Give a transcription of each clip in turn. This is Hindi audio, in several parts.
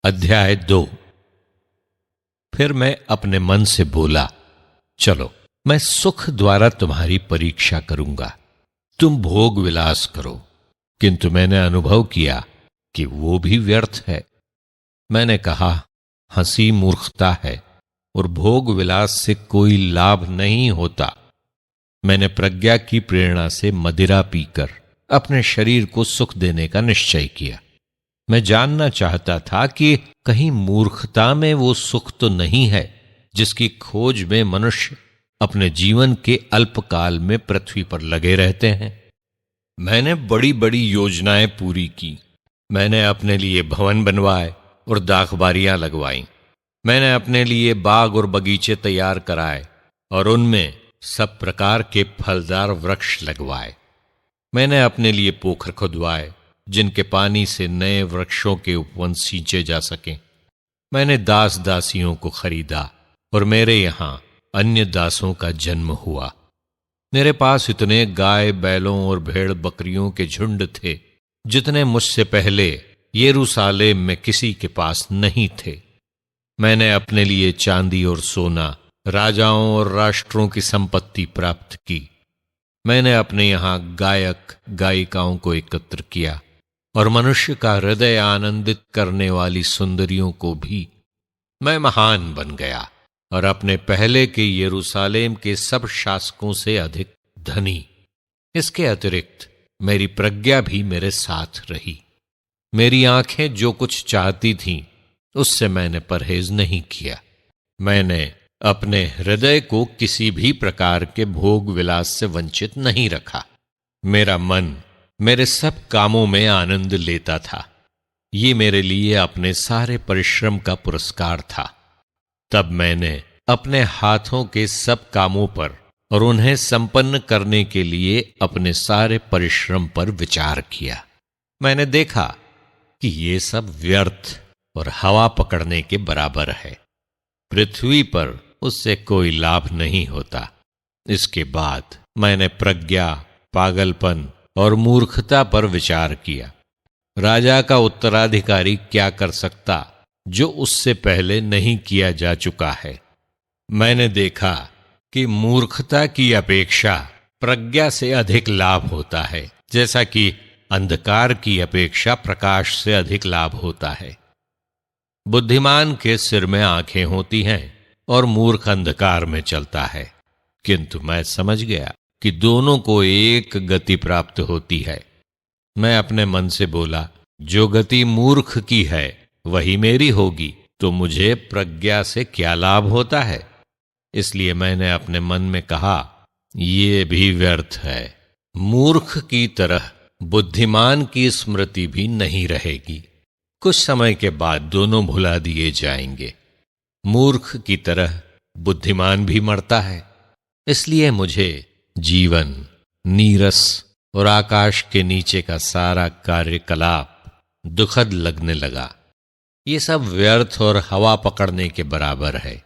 अध्याय 2। फिर मैं अपने मन से बोला, चलो मैं सुख द्वारा तुम्हारी परीक्षा करूंगा, तुम भोग विलास करो। किंतु मैंने अनुभव किया कि वो भी व्यर्थ है। मैंने कहा, हंसी मूर्खता है और भोग विलास से कोई लाभ नहीं होता। मैंने प्रज्ञा की प्रेरणा से मदिरा पीकर अपने शरीर को सुख देने का निश्चय किया। मैं जानना चाहता था कि कहीं मूर्खता में वो सुख तो नहीं है जिसकी खोज में मनुष्य अपने जीवन के अल्पकाल में पृथ्वी पर लगे रहते हैं। मैंने बड़ी बड़ी योजनाएं पूरी की। मैंने अपने लिए भवन बनवाए और दाखबारियां लगवाई। मैंने अपने लिए बाग और बगीचे तैयार कराए और उनमें सब प्रकार के फलदार वृक्ष लगवाए। मैंने अपने लिए पोखर खुदवाए जिनके पानी से नए वृक्षों के उपवन सींचे जा सकें। मैंने दास दासियों को खरीदा और मेरे यहां अन्य दासों का जन्म हुआ। मेरे पास इतने गाय बैलों और भेड़ बकरियों के झुंड थे जितने मुझसे पहले यरूशलेम में किसी के पास नहीं थे। मैंने अपने लिए चांदी और सोना, राजाओं और राष्ट्रों की संपत्ति प्राप्त की। मैंने अपने यहां गायक गायिकाओं को एकत्र किया और मनुष्य का हृदय आनंदित करने वाली सुंदरियों को भी। मैं महान बन गया और अपने पहले के यरूशलेम के सब शासकों से अधिक धनी। इसके अतिरिक्त मेरी प्रज्ञा भी मेरे साथ रही। मेरी आंखें जो कुछ चाहती थीं उससे मैंने परहेज नहीं किया। मैंने अपने हृदय को किसी भी प्रकार के भोग विलास से वंचित नहीं रखा। मेरा मन मेरे सब कामों में आनंद लेता था। ये मेरे लिए अपने सारे परिश्रम का पुरस्कार था। तब मैंने अपने हाथों के सब कामों पर और उन्हें संपन्न करने के लिए अपने सारे परिश्रम पर विचार किया। मैंने देखा कि ये सब व्यर्थ और हवा पकड़ने के बराबर है। पृथ्वी पर उससे कोई लाभ नहीं होता। इसके बाद मैंने प्रज्ञा, पागलपन और मूर्खता पर विचार किया। राजा का उत्तराधिकारी क्या कर सकता जो उससे पहले नहीं किया जा चुका है। मैंने देखा कि मूर्खता की अपेक्षा प्रज्ञा से अधिक लाभ होता है, जैसा कि अंधकार की अपेक्षा प्रकाश से अधिक लाभ होता है। बुद्धिमान के सिर में आंखें होती हैं और मूर्ख अंधकार में चलता है। किंतु मैं समझ गया कि दोनों को एक गति प्राप्त होती है। मैं अपने मन से बोला, जो गति मूर्ख की है वही मेरी होगी, तो मुझे प्रज्ञा से क्या लाभ होता है। इसलिए मैंने अपने मन में कहा, ये भी व्यर्थ है। मूर्ख की तरह बुद्धिमान की स्मृति भी नहीं रहेगी। कुछ समय के बाद दोनों भुला दिए जाएंगे। मूर्ख की तरह बुद्धिमान भी मरता है। इसलिए मुझे जीवन, नीरस और आकाश के नीचे का सारा कार्यकलाप दुखद लगने लगा। ये सब व्यर्थ और हवा पकड़ने के बराबर है।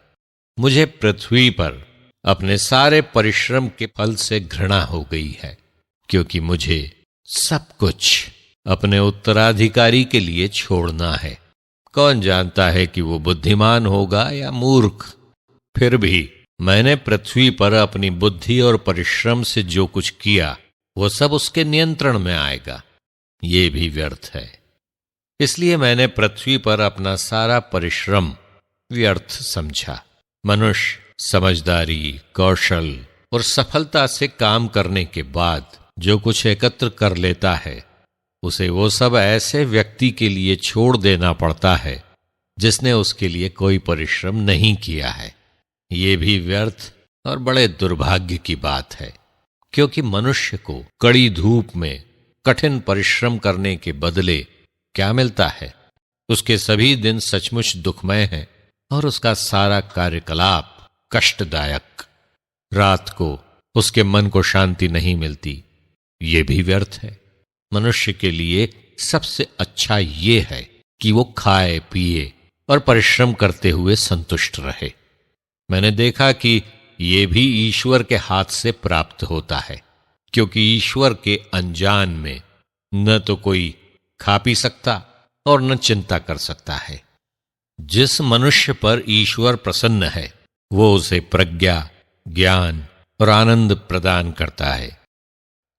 मुझे पृथ्वी पर अपने सारे परिश्रम के फल से घृणा हो गई है, क्योंकि मुझे सब कुछ अपने उत्तराधिकारी के लिए छोड़ना है। कौन जानता है कि वो बुद्धिमान होगा या मूर्ख। फिर भी मैंने पृथ्वी पर अपनी बुद्धि और परिश्रम से जो कुछ किया वो सब उसके नियंत्रण में आएगा। ये भी व्यर्थ है। इसलिए मैंने पृथ्वी पर अपना सारा परिश्रम व्यर्थ समझा। मनुष्य समझदारी, कौशल और सफलता से काम करने के बाद जो कुछ एकत्र कर लेता है उसे वो सब ऐसे व्यक्ति के लिए छोड़ देना पड़ता है जिसने उसके लिए कोई परिश्रम नहीं किया है। ये भी व्यर्थ और बड़े दुर्भाग्य की बात है, क्योंकि मनुष्य को कड़ी धूप में कठिन परिश्रम करने के बदले क्या मिलता है। उसके सभी दिन सचमुच दुखमय हैं और उसका सारा कार्यकलाप कष्टदायक। रात को उसके मन को शांति नहीं मिलती। ये भी व्यर्थ है। मनुष्य के लिए सबसे अच्छा ये है कि वो खाए पिए और परिश्रम करते हुए संतुष्ट रहे। मैंने देखा कि ये भी ईश्वर के हाथ से प्राप्त होता है, क्योंकि ईश्वर के अनजान में न तो कोई खा पी सकता और न चिंता कर सकता है। जिस मनुष्य पर ईश्वर प्रसन्न है वो उसे प्रज्ञा, ज्ञान और आनंद प्रदान करता है,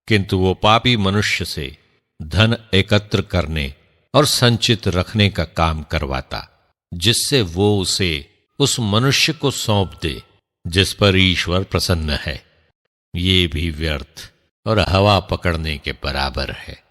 किंतु वो पापी मनुष्य से धन एकत्र करने और संचित रखने का काम करवाता, जिससे वो उसे उस मनुष्य को सौंप दे जिस पर ईश्वर प्रसन्न है। ये भी व्यर्थ और हवा पकड़ने के बराबर है।